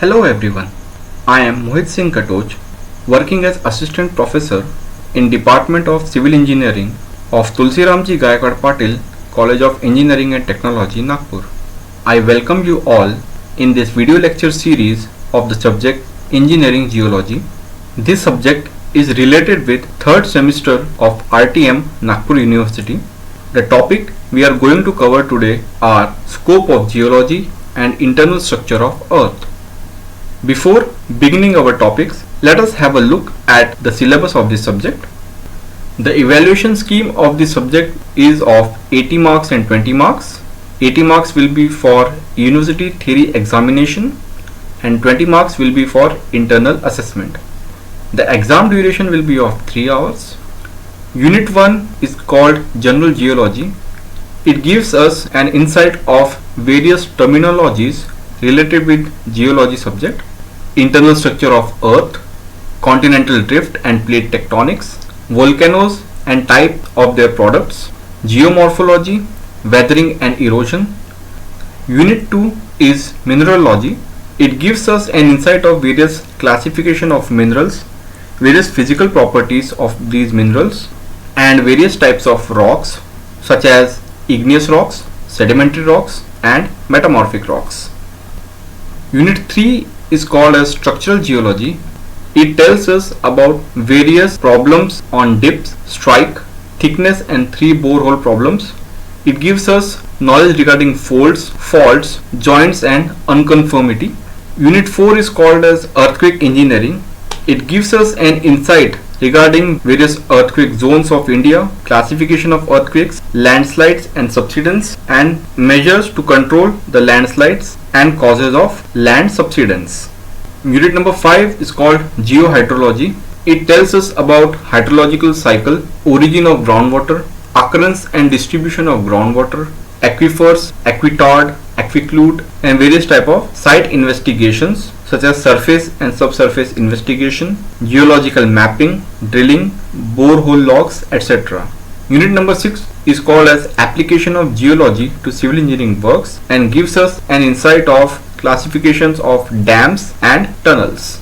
Hello everyone, I am Mohit Singh Katoj, working as Assistant Professor in Department of Civil Engineering of Tulsi Ramji Gaikwad Patil College of Engineering and Technology, Nagpur. I welcome you all in this video lecture series of the subject Engineering Geology. This subject is related with third semester of RTM Nagpur University. The topic we are going to cover today are scope of geology and internal structure of Earth. Before beginning our topics, let us have a look at the syllabus of this subject. The evaluation scheme of this subject is of 80 marks and 20 marks. 80 marks will be for university theory examination and 20 marks will be for internal assessment. The exam duration will be of 3 hours. Unit 1 is called General Geology. It gives us an insight of various terminologies related with geology subject. Internal structure of Earth, continental drift and plate tectonics, volcanoes and type of their products, geomorphology, weathering and erosion. Unit 2 is Mineralogy. It gives us an insight of various classification of minerals, various physical properties of these minerals, and various types of rocks such as igneous rocks, sedimentary rocks and metamorphic rocks. Unit 3 is called as Structural Geology. It tells us about various problems on dips, strike, thickness and 3 borehole problems. It gives us knowledge regarding folds, faults, joints and unconformity. Unit 4 is called as Earthquake Engineering. It gives us an insight regarding various earthquake zones of India, classification of earthquakes, landslides and subsidence, and measures to control the landslides and causes of land subsidence. Unit number 5 is called Geohydrology. It tells us about hydrological cycle, origin of groundwater, occurrence and distribution of groundwater, aquifers, aquitard, aquiclude, and various type of site investigations such as surface and subsurface investigation, geological mapping, drilling, borehole logs, etc. Unit number 6 is called as Application of Geology to Civil Engineering Works and gives us an insight of classifications of dams and tunnels.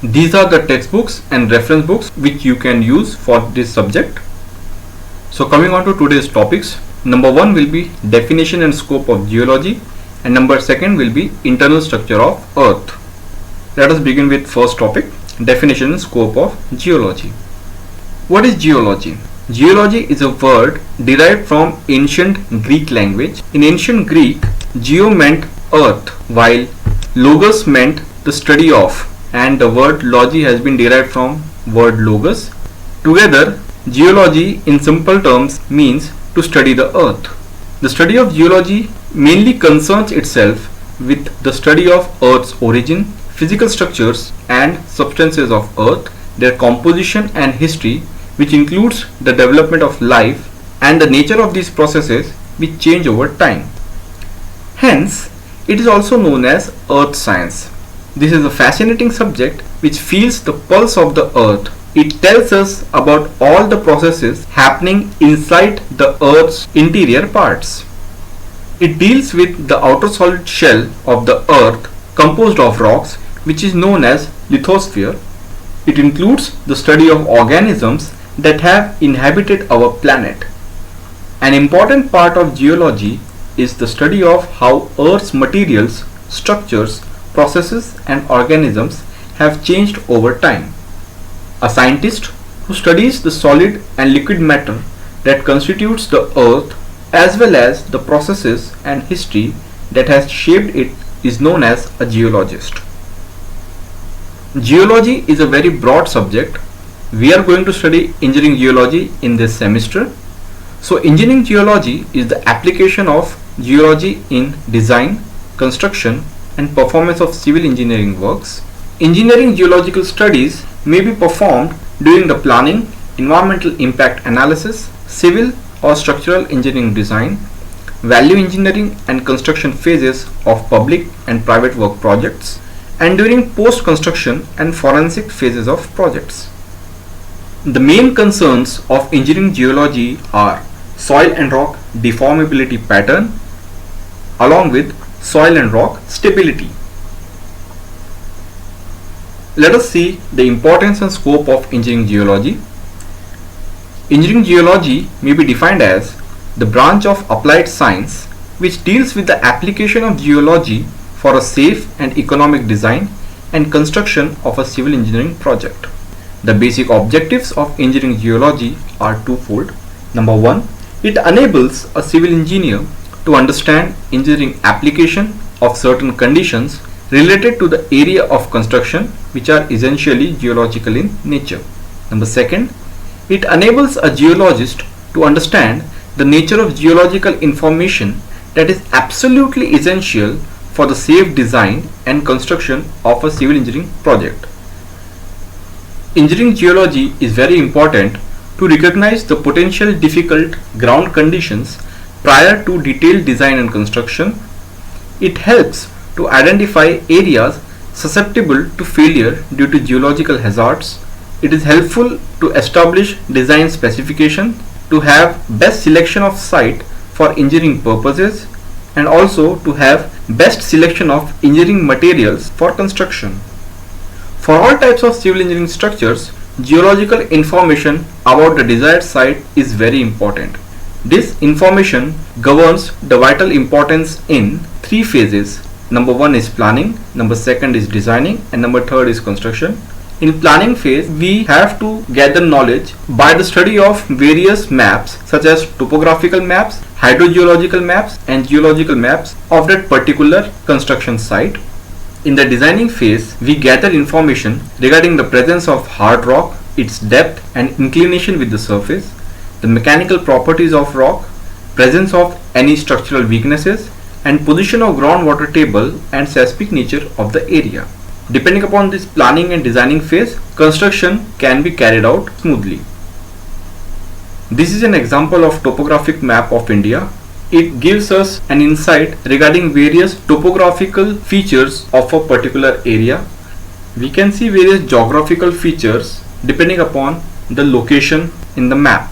These are the textbooks and reference books which you can use for this subject. So coming on to today's topics, number 1 will be definition and scope of geology and number 2 will be internal structure of Earth. Let us begin with first topic, definition and scope of geology. What is geology? Geology is a word derived from ancient Greek language. In ancient Greek, geo meant earth, while logos meant the study of, and the word logy has been derived from word logos. Together, geology in simple terms means to study the earth. The study of geology mainly concerns itself with the study of Earth's origin, physical structures and substances of Earth, their composition and history, which includes the development of life and the nature of these processes which change over time. Hence, it is also known as Earth science. This is a fascinating subject which feels the pulse of the Earth. It tells us about all the processes happening inside the Earth's interior parts. It deals with the outer solid shell of the Earth composed of rocks, which is known as lithosphere. It includes the study of organisms that have inhabited our planet. An important part of geology is the study of how Earth's materials, structures, processes and organisms have changed over time. A scientist who studies the solid and liquid matter that constitutes the Earth as well as the processes and history that has shaped it is known as a geologist. Geology is a very broad subject. We are going to study engineering geology in this semester. So engineering geology is the application of geology in design, construction and performance of civil engineering works. Engineering geological studies may be performed during the planning, environmental impact analysis, civil or structural engineering design, value engineering and construction phases of public and private work projects, and during post-construction and forensic phases of projects. The main concerns of engineering geology are soil and rock deformability pattern along with soil and rock stability. Let us see the importance and scope of engineering geology. Engineering geology may be defined as the branch of applied science which deals with the application of geology for a safe and economic design and construction of a civil engineering project. The basic objectives of engineering geology are twofold. Number one, it enables a civil engineer to understand engineering application of certain conditions related to the area of construction which are essentially geological in nature. Number second, it enables a geologist to understand the nature of geological information that is absolutely essential for the safe design and construction of a civil engineering project. Engineering geology is very important to recognize the potential difficult ground conditions prior to detailed design and construction. It helps to identify areas susceptible to failure due to geological hazards. It is helpful to establish design specification, to have best selection of site for engineering purposes, and also to have best selection of engineering materials for construction. For all types of civil engineering structures, geological information about the desired site is very important. This information governs the vital importance in three phases. Number one is planning, number second is designing, and number third is construction. In planning phase, we have to gather knowledge by the study of various maps such as topographical maps, hydrogeological maps, and geological maps of that particular construction site. In the designing phase, we gather information regarding the presence of hard rock, its depth and inclination with the surface, the mechanical properties of rock, presence of any structural weaknesses, and position of groundwater table and seismic nature of the area. Depending upon this planning and designing phase, construction can be carried out smoothly. This is an example of topographic map of India. It gives us an insight regarding various topographical features of a particular area. We can see various geographical features depending upon the location in the map.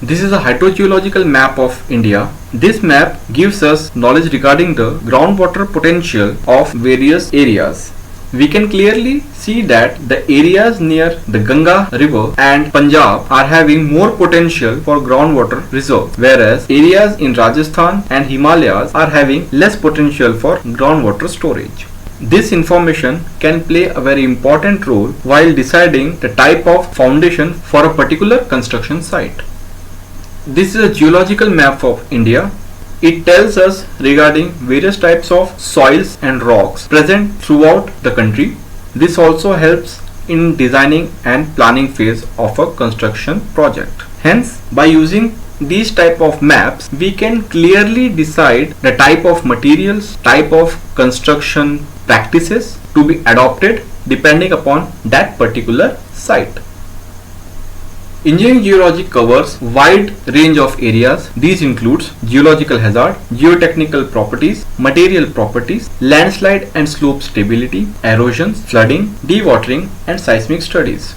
This is a hydrogeological map of India. This map gives us knowledge regarding the groundwater potential of various areas. We can clearly see that the areas near the Ganga river and Punjab are having more potential for groundwater reserve, whereas areas in Rajasthan and Himalayas are having less potential for groundwater storage. This information can play a very important role while deciding the type of foundation for a particular construction site. This is a geological map of India. It tells us regarding various types of soils and rocks present throughout the country. This also helps in designing and planning phase of a construction project. Hence, by using these type of maps, we can clearly decide the type of materials, type of construction practices to be adopted depending upon that particular site. Engineering geology covers wide range of areas. These includes geological hazard, geotechnical properties, material properties, landslide and slope stability, erosion, flooding, dewatering, and seismic studies.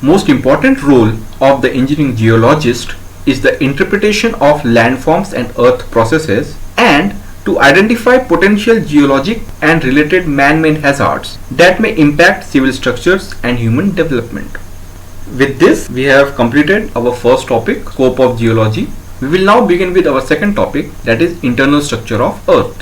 Most important role of the engineering geologist is the interpretation of landforms and earth processes and to identify potential geologic and related man-made hazards that may impact civil structures and human development. With this, we have completed our first topic, scope of geology. We will now begin with our second topic, that is internal structure of Earth.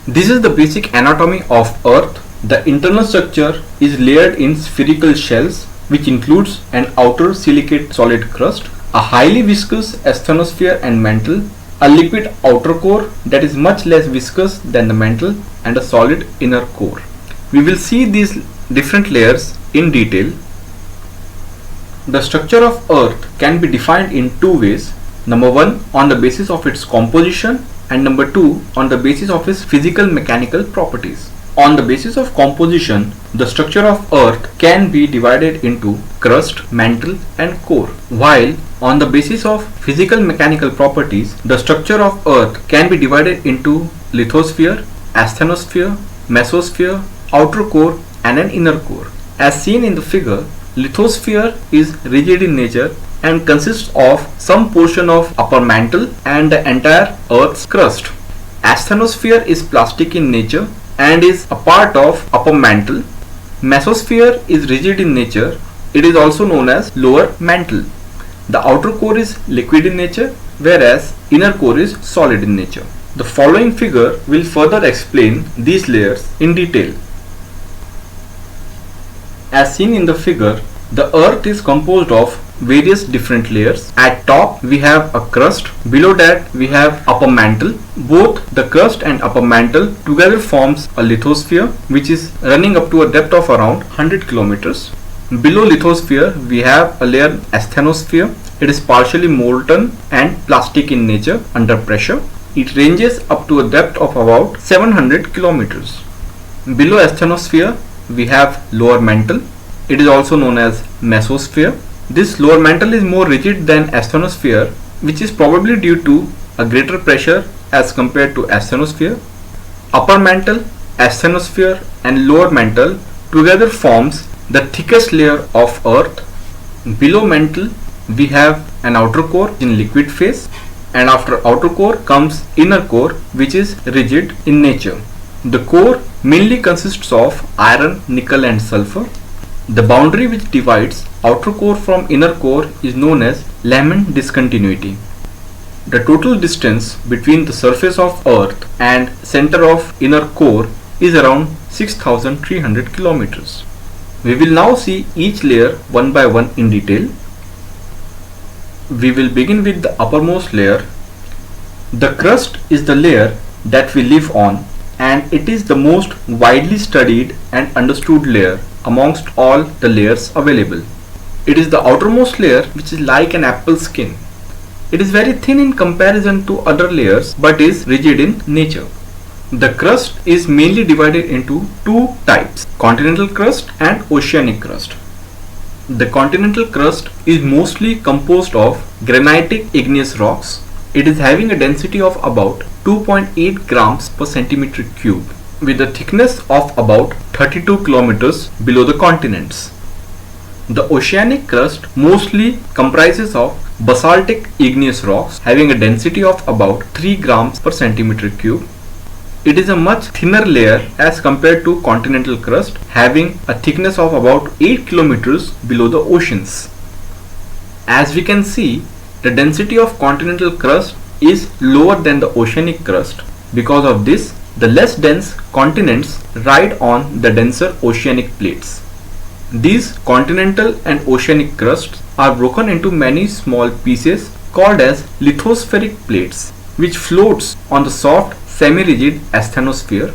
This is the basic anatomy of Earth. The internal structure is layered in spherical shells, which includes an outer silicate solid crust, a highly viscous asthenosphere and mantle, a liquid outer core that is much less viscous than the mantle, and a solid inner core. We will see these different layers in detail. The structure of Earth can be defined in two ways. Number one, on the basis of its composition, and number two, on the basis of its physical mechanical properties. On the basis of composition, the structure of Earth can be divided into crust, mantle, and core, while on the basis of physical mechanical properties, the structure of Earth can be divided into lithosphere, asthenosphere, mesosphere, outer core, and an inner core. As seen in the figure, lithosphere is rigid in nature and consists of some portion of upper mantle and the entire Earth's crust. Asthenosphere is plastic in nature and is a part of upper mantle. Mesosphere is rigid in nature. It is also known as lower mantle. The outer core is liquid in nature, whereas inner core is solid in nature. The following figure will further explain these layers in detail. As seen in the figure, the earth is composed of various different layers. At top we have a crust, below that we have upper mantle. Both the crust and upper mantle together forms a lithosphere, which is running up to a depth of around 100 kilometers. Below lithosphere we have a layer asthenosphere. It is partially molten and plastic in nature under pressure. It ranges up to a depth of about 700 kilometers. Below asthenosphere we have lower mantle. It is also known as mesosphere. This lower mantle is more rigid than asthenosphere, which is probably due to a greater pressure as compared to asthenosphere. Upper mantle, asthenosphere and lower mantle together forms the thickest layer of earth. Below mantle we have an outer core in liquid phase, and after outer core comes inner core, which is rigid in nature. The core mainly consists of iron, nickel and sulfur. The boundary which divides outer core from inner core is known as Lyman discontinuity. The total distance between the surface of earth and center of inner core is around 6300 kilometers. We will now see each layer one by one in detail. We will begin with the uppermost layer. The crust is the layer that we live on, and it is the most widely studied and understood layer amongst all the layers available. It is the outermost layer, which is like an apple skin. It is very thin in comparison to other layers but is rigid in nature. The crust is mainly divided into two types: continental crust and oceanic crust. The continental crust is mostly composed of granitic igneous rocks. It is having a density of about 2.8 grams per centimeter cube, with a thickness of about 32 kilometers below the continents. The oceanic crust mostly comprises of basaltic igneous rocks having a density of about 3 grams per centimeter cube. It is a much thinner layer as compared to continental crust, having a thickness of about 8 kilometers below the oceans. As we can see, the density of continental crust is lower than the oceanic crust. Because of this, the less dense continents ride on the denser oceanic plates. These continental and oceanic crusts are broken into many small pieces called as lithospheric plates, which floats on the soft semi-rigid asthenosphere.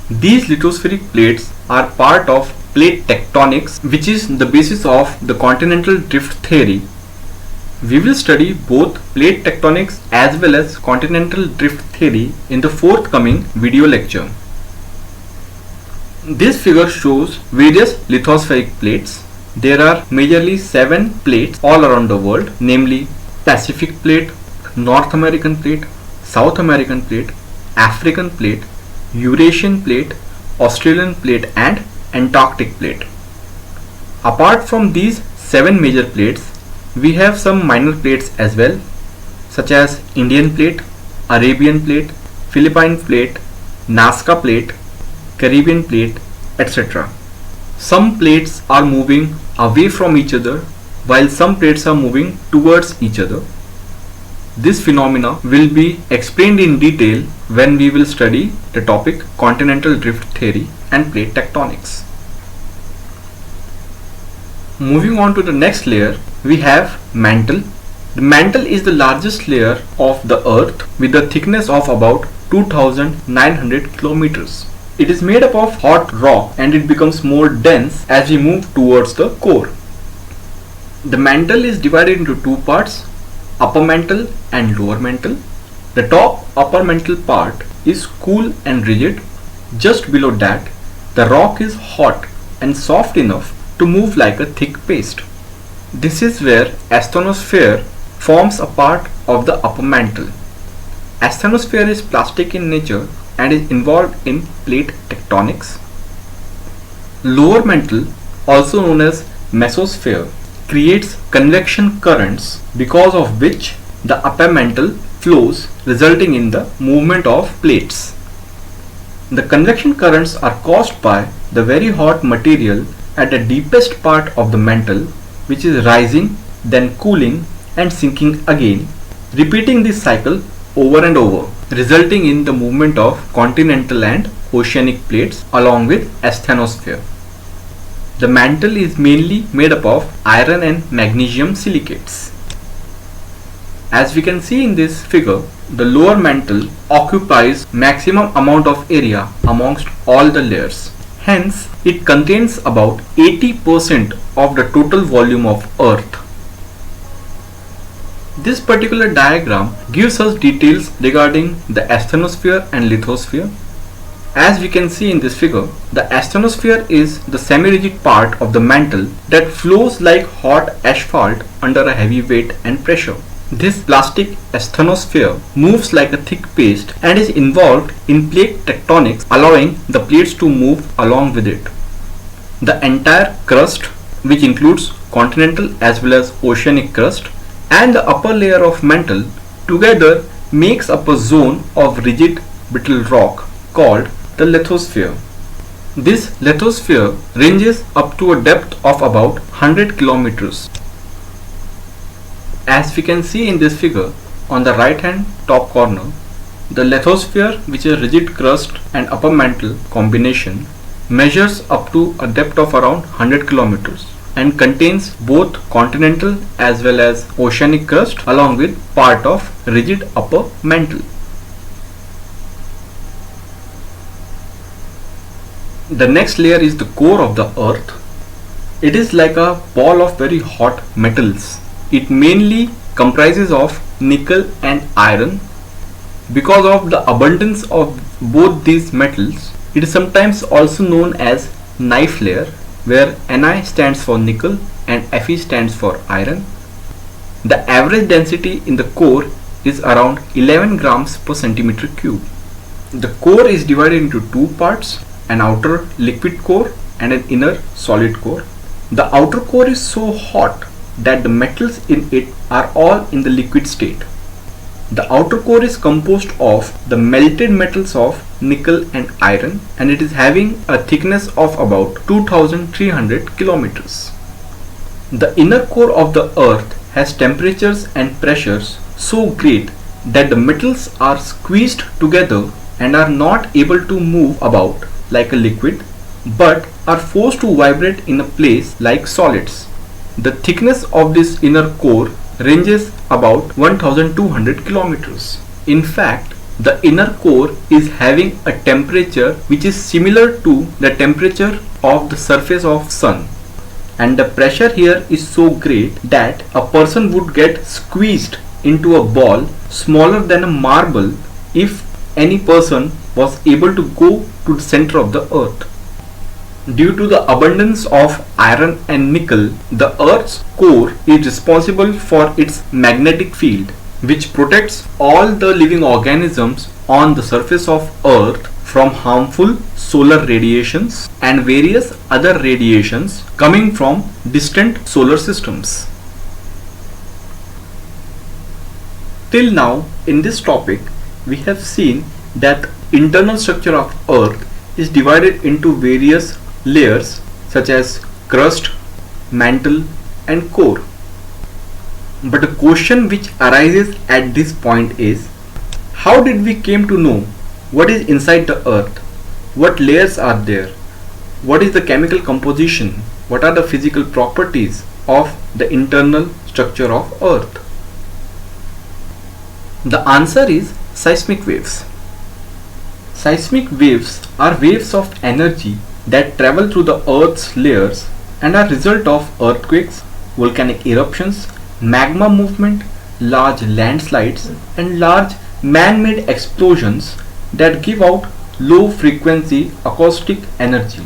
These lithospheric plates are part of plate tectonics, which is the basis of the continental drift theory. We will study both plate tectonics as well as continental drift theory in the forthcoming video lecture. This figure shows various lithospheric plates. There are majorly 7 plates all around the world, namely Pacific plate, North American plate, South American plate, African plate, Eurasian plate, Australian plate and Antarctic plate. Apart from these 7 major plates, we have some minor plates as well, such as Indian plate, Arabian plate, Philippine plate, Nazca plate, Caribbean plate, etc. Some plates are moving away from each other while some plates are moving towards each other. This phenomena will be explained in detail when we will study the topic continental drift theory and plate tectonics. Moving on to the next layer, we have mantle. The mantle is the largest layer of the earth with a thickness of about 2900 kilometers. It is made up of hot rock and it becomes more dense as we move towards the core. The mantle is divided into two parts: upper mantle and lower mantle. The top upper mantle part is cool and rigid. Just below that, the rock is hot and soft enough to move like a thick paste. This is where asthenosphere forms a part of the upper mantle. Asthenosphere is plastic in nature and is involved in plate tectonics. Lower mantle, also known as mesosphere, creates convection currents, because of which the upper mantle flows resulting in the movement of plates. The convection currents are caused by the very hot material at the deepest part of the mantle, which is rising, then cooling and sinking again, repeating this cycle over and over, resulting in the movement of continental and oceanic plates along with asthenosphere. The mantle is mainly made up of iron and magnesium silicates. As we can see in this figure, the lower mantle occupies maximum amount of area amongst all the layers. Hence, it contains about 80% of the total volume of Earth. This particular diagram gives us details regarding the asthenosphere and lithosphere. As we can see in this figure, the asthenosphere is the semi-rigid part of the mantle that flows like hot asphalt under a heavy weight and pressure. This plastic asthenosphere moves like a thick paste and is involved in plate tectonics, allowing the plates to move along with it. The entire crust, which includes continental as well as oceanic crust, and the upper layer of mantle together makes up a zone of rigid brittle rock called the lithosphere. This lithosphere ranges up to a depth of about 100 kilometers. As we can see in this figure, on the right hand top corner, the lithosphere, which is rigid crust and upper mantle combination, measures up to a depth of around 100 kilometers and contains both continental as well as oceanic crust along with part of rigid upper mantle. The next layer is the core of the Earth. It is like a ball of very hot metals. It mainly comprises of nickel and iron. Because of the abundance of both these metals, it is sometimes also known as knife layer, where Ni stands for nickel and Fe stands for iron. The average density in the core is around 11 grams per centimeter cube. The core is divided into two parts, an outer liquid core and an inner solid core. The outer core is so hot that the metals in it are all in the liquid state. The outer core is composed of the melted metals of nickel and iron, and it is having a thickness of about 2300 kilometers. The inner core of the Earth has temperatures and pressures so great that the metals are squeezed together and are not able to move about like a liquid, but are forced to vibrate in a place like solids. The thickness of this inner core ranges about 1200 kilometers. In fact, the inner core is having a temperature which is similar to the temperature of the surface of sun, and the pressure here is so great that a person would get squeezed into a ball smaller than a marble if any person was able to go to the center of the Earth. Due to the abundance of iron and nickel, the Earth's core is responsible for its magnetic field, which protects all the living organisms on the surface of Earth from harmful solar radiations and various other radiations coming from distant solar systems. Till now, in this topic, we have seen that internal structure of Earth is divided into various layers such as crust, mantle and core. But the question which arises at this point is, how did we came to know what is inside the Earth? What layers are there? What is the chemical composition? What are the physical properties of the internal structure of Earth? The answer is seismic waves. Seismic waves are waves of energy that travel through the Earth's layers and are result of earthquakes, volcanic eruptions, magma movement, large landslides and large man-made explosions that give out low frequency acoustic energy.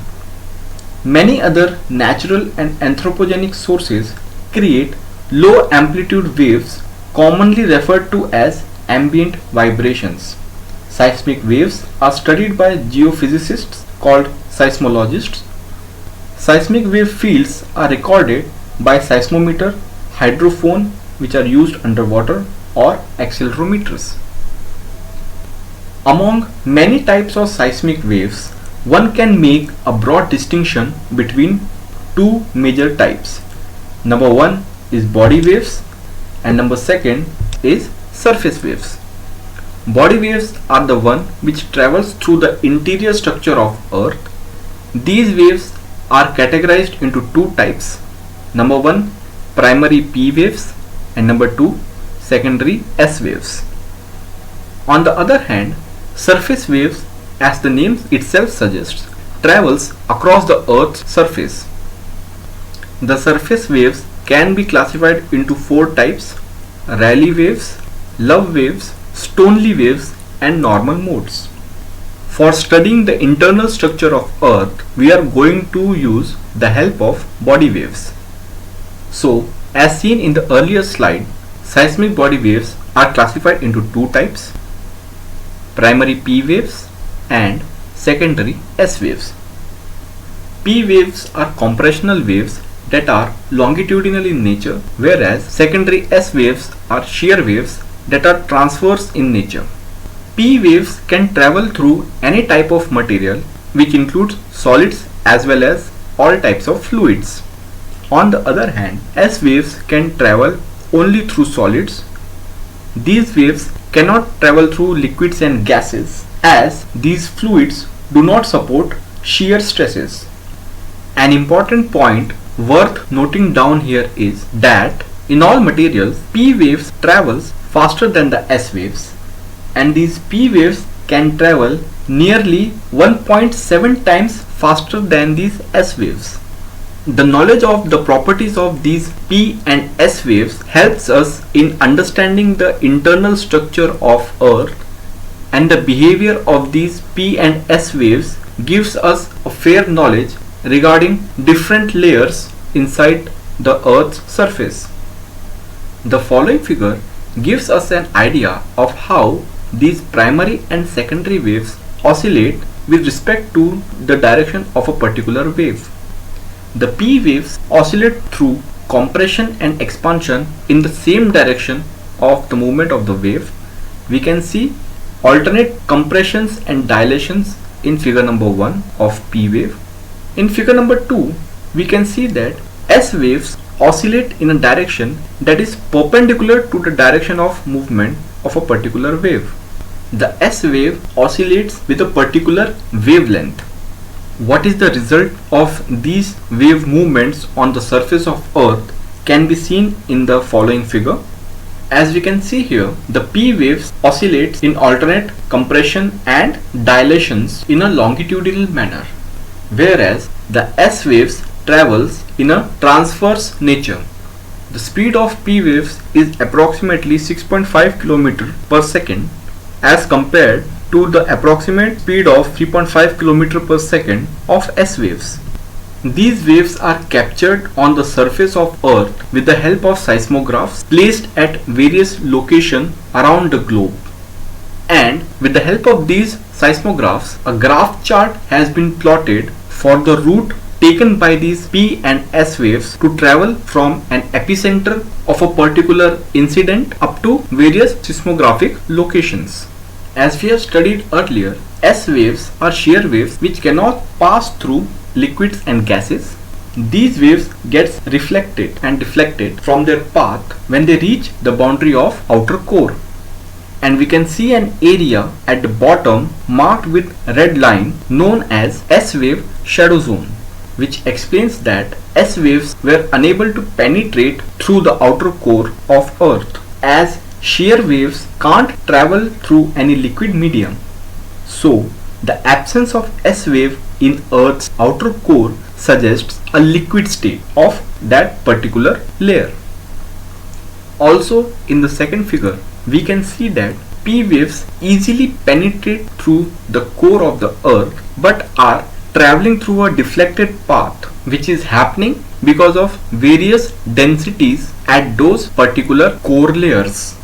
Many other natural and anthropogenic sources create low amplitude waves commonly referred to as ambient vibrations. Seismic waves are studied by geophysicists called seismologists. Seismic wave fields are recorded by seismometer, hydrophone, which are used underwater, or accelerometers. Among many types of seismic waves, one can make a broad distinction between two major types. Number one is body waves and number second is surface waves. Body waves are the one which travels through the interior structure of Earth. These waves are categorized into two types. Number one, primary P waves, and number two, secondary S waves. On the other hand, surface waves, as the name itself suggests, travels across the Earth's surface. The surface waves can be classified into four types: Rayleigh waves, Love waves, Stoney waves, and normal modes. For studying the internal structure of Earth, we are going to use the help of body waves. So, as seen in the earlier slide, seismic body waves are classified into two types: primary P waves and secondary S waves. P waves are compressional waves that are longitudinal in nature, whereas secondary S waves are shear waves that are transverse in nature. P waves can travel through any type of material, which includes solids as well as all types of fluids. On the other hand, S waves can travel only through solids. These waves cannot travel through liquids and gases, as these fluids do not support shear stresses. An important point worth noting down here is that in all materials, P waves travels faster than the S waves, and these P waves can travel nearly 1.7 times faster than these S waves. The knowledge of the properties of these P and S waves helps us in understanding the internal structure of Earth, and the behavior of these P and S waves gives us a fair knowledge regarding different layers inside the Earth's surface. The following figure gives us an idea of how these primary and secondary waves oscillate with respect to the direction of a particular wave. The P waves oscillate through compression and expansion in the same direction of the movement of the wave. We can see alternate compressions and dilations in figure number 1 of P wave. In figure number 2, we can see that S waves oscillate in a direction that is perpendicular to the direction of movement of a particular wave. The S wave oscillates with a particular wavelength. What is the result of these wave movements on the surface of Earth can be seen in the following figure. As we can see here, the P waves oscillates in alternate compression and dilations in a longitudinal manner, whereas the S waves travels in a transverse nature. The speed of P waves is approximately 6.5 km per second as compared to the approximate speed of 3.5 km per second of S waves. These waves are captured on the surface of Earth with the help of seismographs placed at various locations around the globe. And with the help of these seismographs, a graph chart has been plotted for the route taken by these P and S waves to travel from an epicenter of a particular incident up to various seismographic locations. As we have studied earlier, S waves are shear waves which cannot pass through liquids and gases. These waves get reflected and deflected from their path when they reach the boundary of outer core. And we can see an area at the bottom marked with red line known as S wave shadow zone, which explains that S waves were unable to penetrate through the outer core of Earth, as shear waves can't travel through any liquid medium. So, the absence of S wave in Earth's outer core suggests a liquid state of that particular layer. Also, in the second figure, we can see that P waves easily penetrate through the core of the Earth but are traveling through a deflected path, which is happening because of various densities at those particular core layers.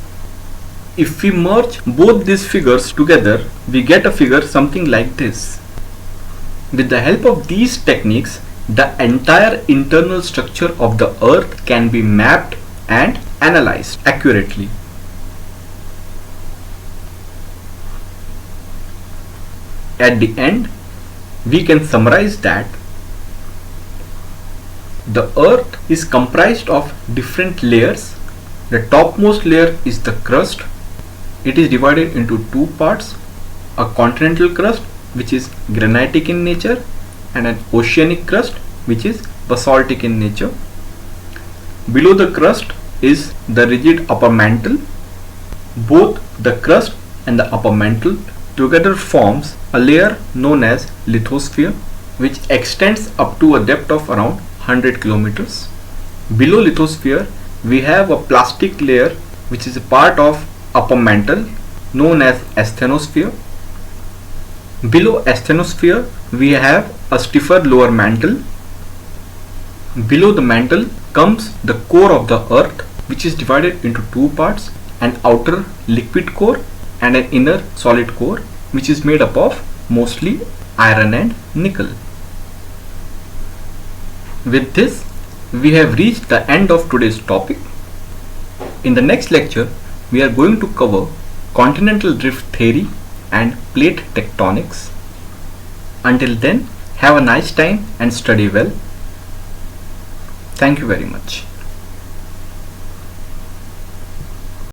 If we merge both these figures together, we get a figure something like this. With the help of these techniques, the entire internal structure of the Earth can be mapped and analyzed accurately. At the end, we can summarize that the earth is comprised of different layers. The topmost layer is the crust. It is divided into two parts, a continental crust which is granitic in nature and an oceanic crust which is basaltic in nature. Below the crust is the rigid upper mantle. Both the crust and the upper mantle together forms a layer known as lithosphere, which extends up to a depth of around 100 kilometers. Below lithosphere we have a plastic layer which is a part of upper mantle known as asthenosphere. Below asthenosphere we have a stiffer lower mantle. Below the mantle comes the core of the earth, which is divided into two parts, an outer liquid core and an inner solid core, which is made up of mostly iron and nickel. With this, we have reached the end of today's topic. In the next lecture, we are going to cover continental drift theory and plate tectonics. Until then, have a nice time and study well. Thank you very much.